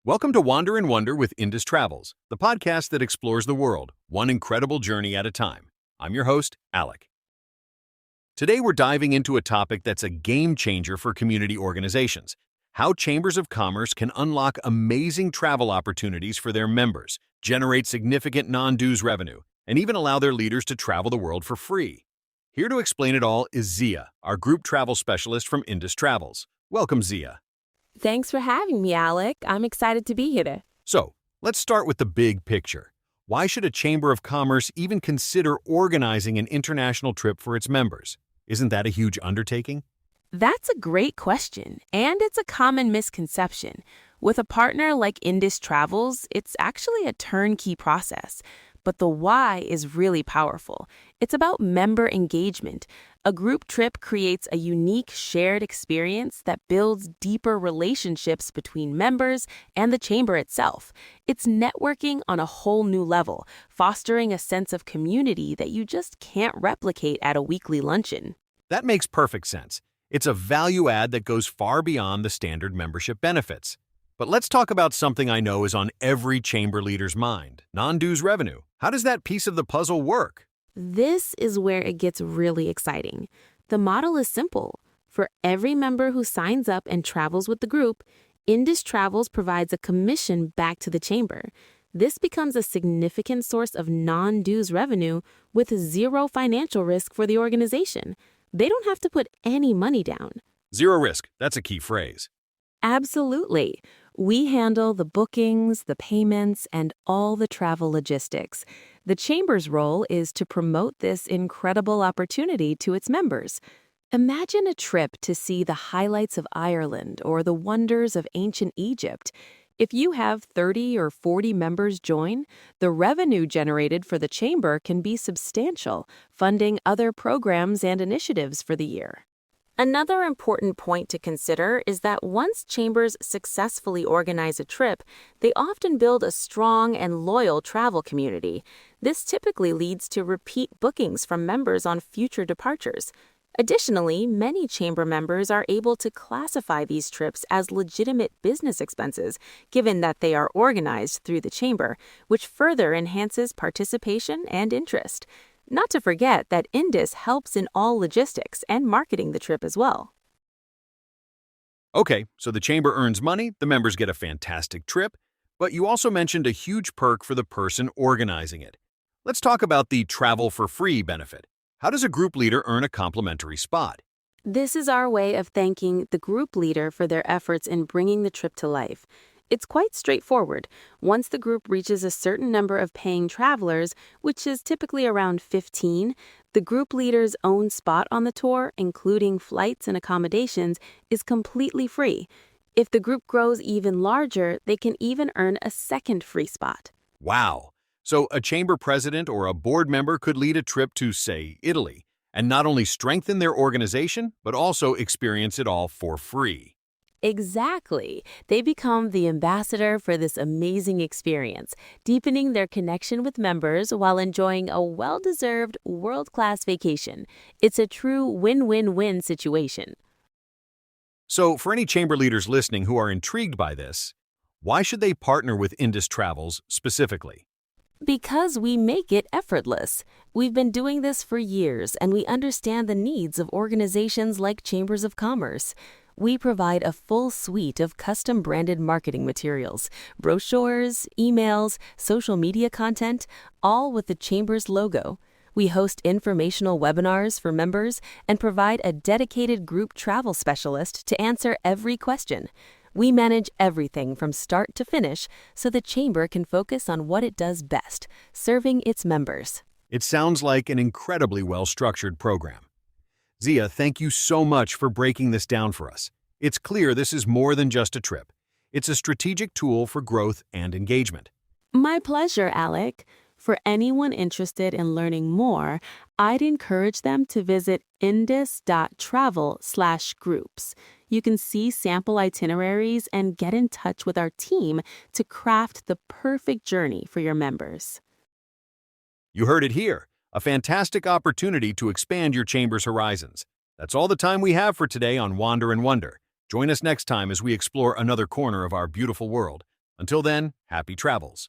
Welcome to Wander and Wonder with Indus Travels, the podcast that explores the world, one incredible journey at a time. I'm your host, Alec. Today we're diving into a topic that's a game changer for community organizations: how chambers of commerce can unlock amazing travel opportunities for their members, generate significant non-dues revenue, and even allow their leaders to travel the world for free. Here to explain it all is Zia, our group travel specialist from Indus Travels. Welcome, Zia. Thanks for having me, Alec. I'm excited to be here. So, let's start with the big picture. Why should a Chamber of Commerce even consider organizing an international trip for its members? Isn't that a huge undertaking? That's a great question, and it's a common misconception. With a partner like Indus Travels, it's actually a turnkey process. But the why is really powerful. It's about member engagement. A group trip creates a unique shared experience that builds deeper relationships between members and the chamber itself. It's networking on a whole new level, fostering a sense of community that you just can't replicate at a weekly luncheon. That makes perfect sense. It's a value add that goes far beyond the standard membership benefits. But let's talk about something I know is on every chamber leader's mind: non-dues revenue. How does that piece of the puzzle work? This is where it gets really exciting. The model is simple. For every member who signs up and travels with the group, Indus Travels provides a commission back to the chamber. This becomes a significant source of non-dues revenue with zero financial risk for the organization. They don't have to put any money down. Zero risk. That's a key phrase. Absolutely. We handle the bookings, the payments, and all the travel logistics. The Chamber's role is to promote this incredible opportunity to its members. Imagine a trip to see the highlights of Ireland or the wonders of ancient Egypt. If you have 30 or 40 members join, the revenue generated for the Chamber can be substantial, funding other programs and initiatives for the year. Another important point to consider is that once chambers successfully organize a trip, they often build a strong and loyal travel community. This typically leads to repeat bookings from members on future departures. Additionally, many chamber members are able to classify these trips as legitimate business expenses, given that they are organized through the chamber, which further enhances participation and interest. Not to forget that Indus helps in all logistics and marketing the trip as well. Okay, so the chamber earns money, the members get a fantastic trip, but you also mentioned a huge perk for the person organizing it. Let's talk about the travel for free benefit. How does a group leader earn a complimentary spot? This is our way of thanking the group leader for their efforts in bringing the trip to life. It's quite straightforward. Once the group reaches a certain number of paying travelers, which is typically around 15, the group leader's own spot on the tour, including flights and accommodations, is completely free. If the group grows even larger, they can even earn a second free spot. Wow! So a chamber president or a board member could lead a trip to, say, Italy, and not only strengthen their organization, but also experience it all for free. Exactly. They become the ambassador for this amazing experience, deepening their connection with members while enjoying a well-deserved world-class vacation. It's a true win-win-win situation. So, for any chamber leaders listening who are intrigued by this, why should they partner with Indus Travels specifically? Because we make it effortless. We've been doing this for years, and we understand the needs of organizations like chambers of commerce. We provide a full suite of custom-branded marketing materials, brochures, emails, social media content, all with the Chamber's logo. We host informational webinars for members and provide a dedicated group travel specialist to answer every question. We manage everything from start to finish so the Chamber can focus on what it does best, serving its members. It sounds like an incredibly well-structured program. Zia, thank you so much for breaking this down for us. It's clear this is more than just a trip. It's a strategic tool for growth and engagement. My pleasure, Alec. For anyone interested in learning more, I'd encourage them to visit indus.travel/groups. You can see sample itineraries and get in touch with our team to craft the perfect journey for your members. You heard it here. A fantastic opportunity to expand your chamber's horizons. That's all the time we have for today on Wander and Wonder. Join us next time as we explore another corner of our beautiful world. Until then, happy travels.